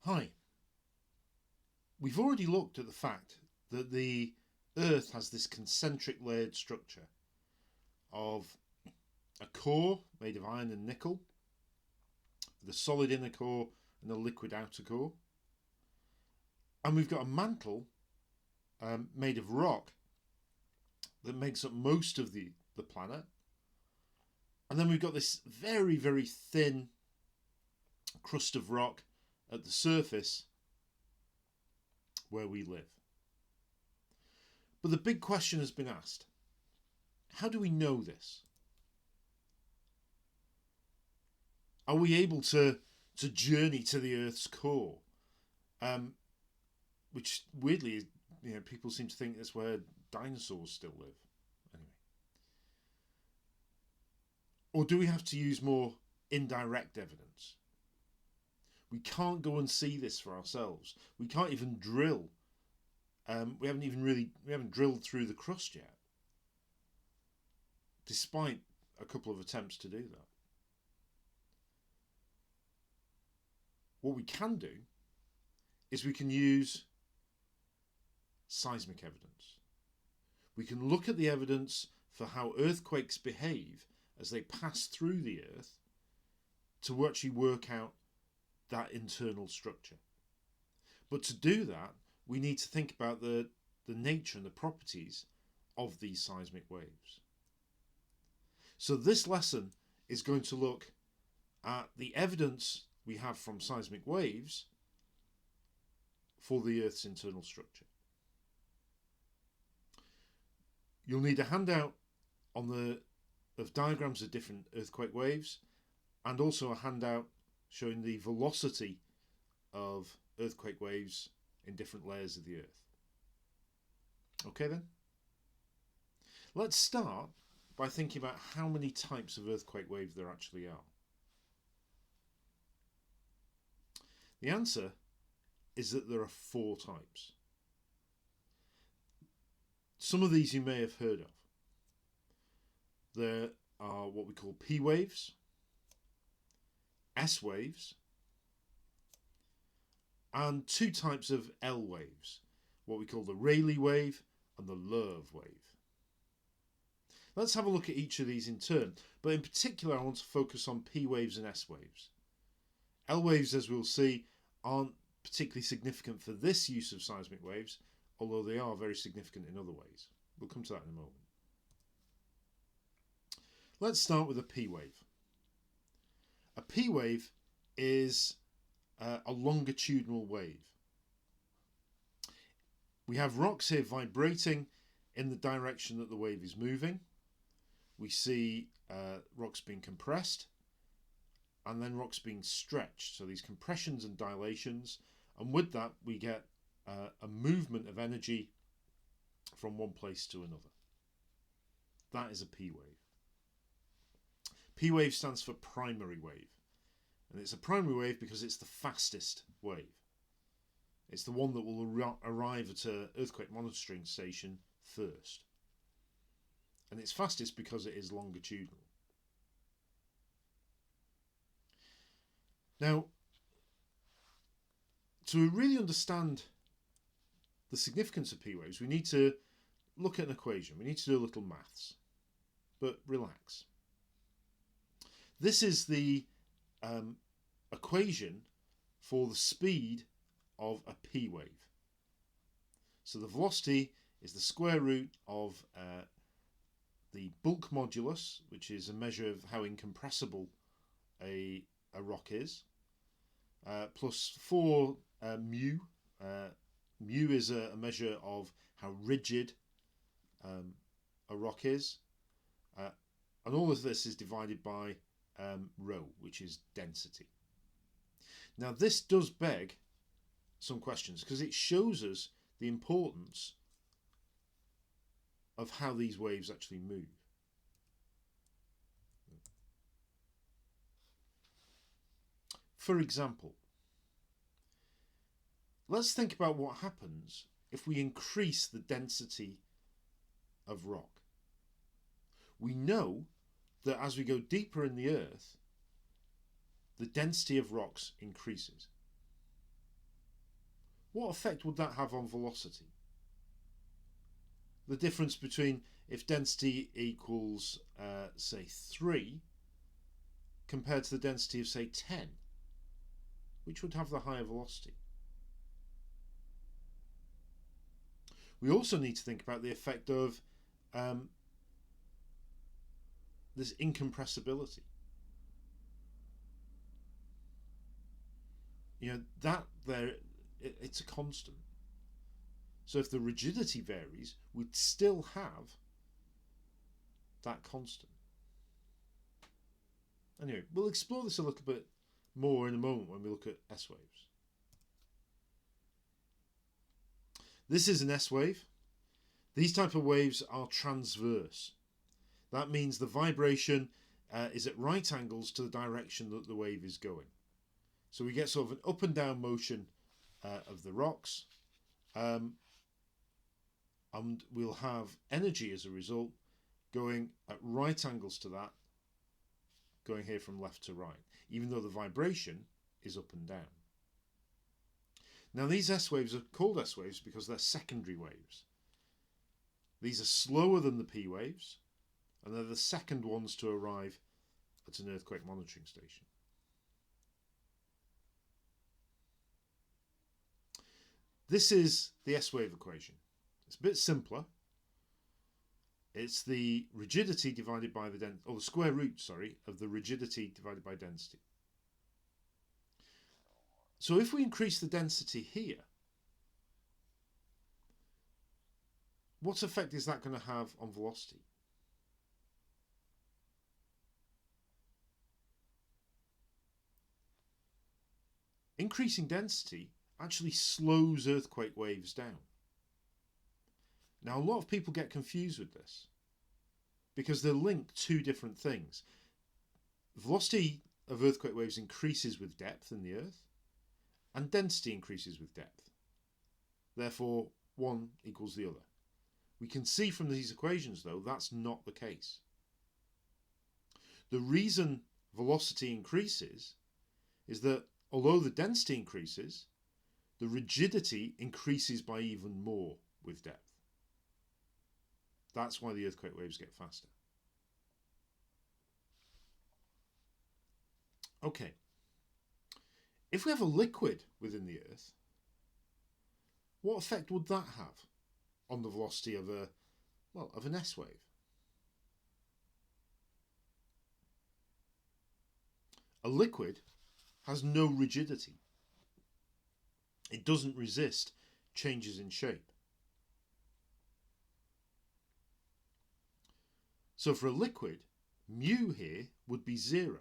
Hi. We've already looked at the fact that the Earth has this concentric layered structure of a core made of iron and nickel, with a solid inner core and a liquid outer core. And we've got a mantle made of rock that makes up most of the planet. And then we've got this very, very thin crust of rock at the surface where we live. But the big question has been asked, how do we know this? Are we able to journey to the Earth's core? Which weirdly, people seem to think that's where dinosaurs still live. Anyway. Or do we have to use more indirect evidence? We can't go and see this for ourselves. We can't even drill. We haven't drilled through the crust yet, despite a couple of attempts to do that. What we can do is we can use seismic evidence. We can look at the evidence for how earthquakes behave as they pass through the Earth to actually work out that internal structure. But to do that, we need to think about the nature and the properties of these seismic waves. So this lesson is going to look at the evidence we have from seismic waves for the Earth's internal structure. You'll need a handout of diagrams of different earthquake waves, and also a handout showing the velocity of earthquake waves in different layers of the Earth. Okay then? Let's start by thinking about how many types of earthquake waves there actually are. The answer is that there are 4 types. Some of these you may have heard of. There are what we call P waves, S waves, and 2 types of L waves, what we call the Rayleigh wave and the Loewe wave. Let's have a look at each of these in turn, but in particular I want to focus on P waves and S waves. L waves, as we'll see, aren't particularly significant for this use of seismic waves, although they are very significant in other ways. We'll come to that in a moment. Let's start with a P wave. A P wave is a longitudinal wave. We have rocks here vibrating in the direction that the wave is moving. We see rocks being compressed and then rocks being stretched. So these compressions and dilations, and with that we get a movement of energy from one place to another. That is a P wave. P wave stands for primary wave. And it's a primary wave because it's the fastest wave. It's the one that will arrive at an earthquake monitoring station first. And it's fastest because it is longitudinal. Now, to really understand the significance of P waves, we need to look at an equation. We need to do a little maths. But relax. This is the equation for the speed of a P wave. So the velocity is the square root of the bulk modulus, which is a measure of how incompressible a rock is, plus 4 mu. Mu is a measure of how rigid a rock is. And all of this is divided by rho, which is density. Now this does beg some questions because it shows us the importance of how these waves actually move. For example, let's think about what happens if we increase the density of rock. We know that as we go deeper in the Earth, the density of rocks increases. what effect would that have on velocity? The difference between if density equals, say, 3 compared to the density of, say, 10, which would have the higher velocity? We also need to think about the effect of this incompressibility. That there, it's a constant. So if the rigidity varies, we'd still have that constant. Anyway, we'll explore this a little bit more in a moment when we look at S waves. This is an S wave. These type of waves are transverse. That means the vibration is at right angles to the direction that the wave is going. So we get sort of an up and down motion of the rocks, and we'll have energy as a result going at right angles to that, going here from left to right, even though the vibration is up and down. Now these S waves are called S waves because they're secondary waves. These are slower than the P waves, and they're the second ones to arrive at an earthquake monitoring station. This is the S wave equation. It's a bit simpler. It's the rigidity divided by the density, or the square root, sorry, of the rigidity divided by density. So if we increase the density here, what effect is that going to have on velocity? Increasing density actually slows earthquake waves down. Now, a lot of people get confused with this because they're linked two different things. Velocity of earthquake waves increases with depth in the earth, and density increases with depth. Therefore, one equals the other. We can see from these equations, though, that's not the case. The reason velocity increases is that although the density increases, the rigidity increases by even more with depth. That's why the earthquake waves get faster. Okay. If we have a liquid within the Earth, what effect would that have on the velocity of an S wave? A liquid has no rigidity. It doesn't resist changes in shape. So for a liquid, mu here would be 0.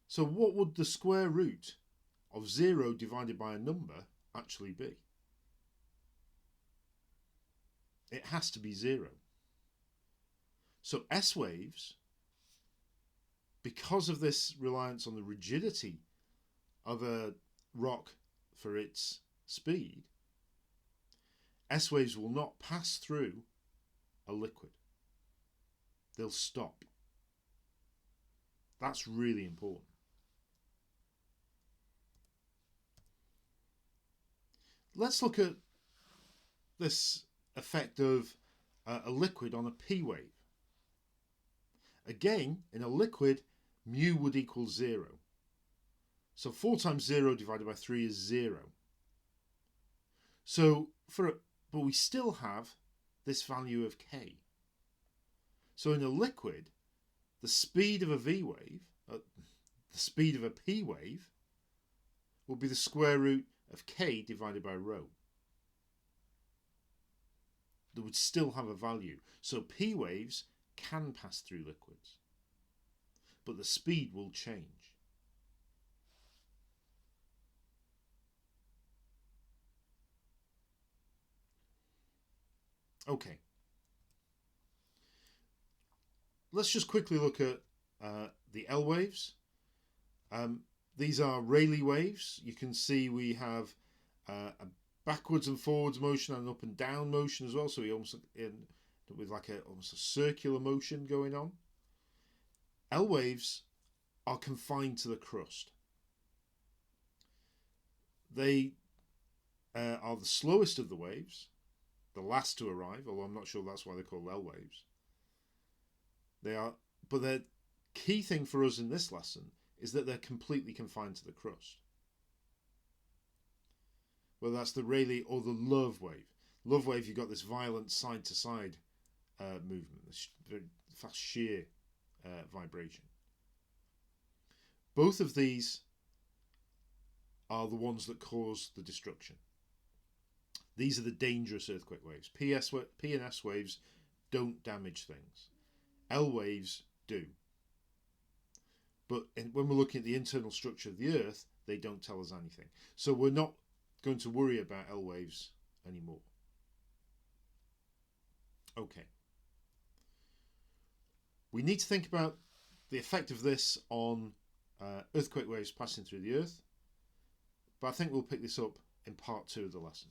So what would the square root of 0 divided by a number actually be? It has to be 0. So S waves, because of this reliance on the rigidity of a rock for its speed, S waves will not pass through a liquid. They'll stop. That's really important. Let's look at this effect of a liquid on a P wave. Again, in a liquid, mu would equal 0. So 4 times 0 divided by 3 is 0. So but we still have this value of k. So in a liquid, the speed of a V wave, the speed of a P wave, will be the square root of k divided by rho. That would still have a value. So P waves can pass through liquids, but the speed will change. Okay. Let's just quickly look at the L waves. These are Rayleigh waves. You can see we have a backwards and forwards motion and an up and down motion as well. So we almost with like almost a circular motion going on. L waves are confined to the crust. They are the slowest of the waves, the last to arrive, although I'm not sure that's why they're called L waves. But the key thing for us in this lesson is that they're completely confined to the crust. Whether that's the Rayleigh or the love wave. Love wave, you've got this violent side-to-side movement, this very fast shear vibration. Both of these are the ones that cause the destruction. These are the dangerous earthquake waves. P and S waves don't damage things. L waves do. But when we're looking at the internal structure of the Earth, they don't tell us anything. So we're not going to worry about L waves anymore. Okay. We need to think about the effect of this on earthquake waves passing through the Earth. But I think we'll pick this up in part 2 of the lesson.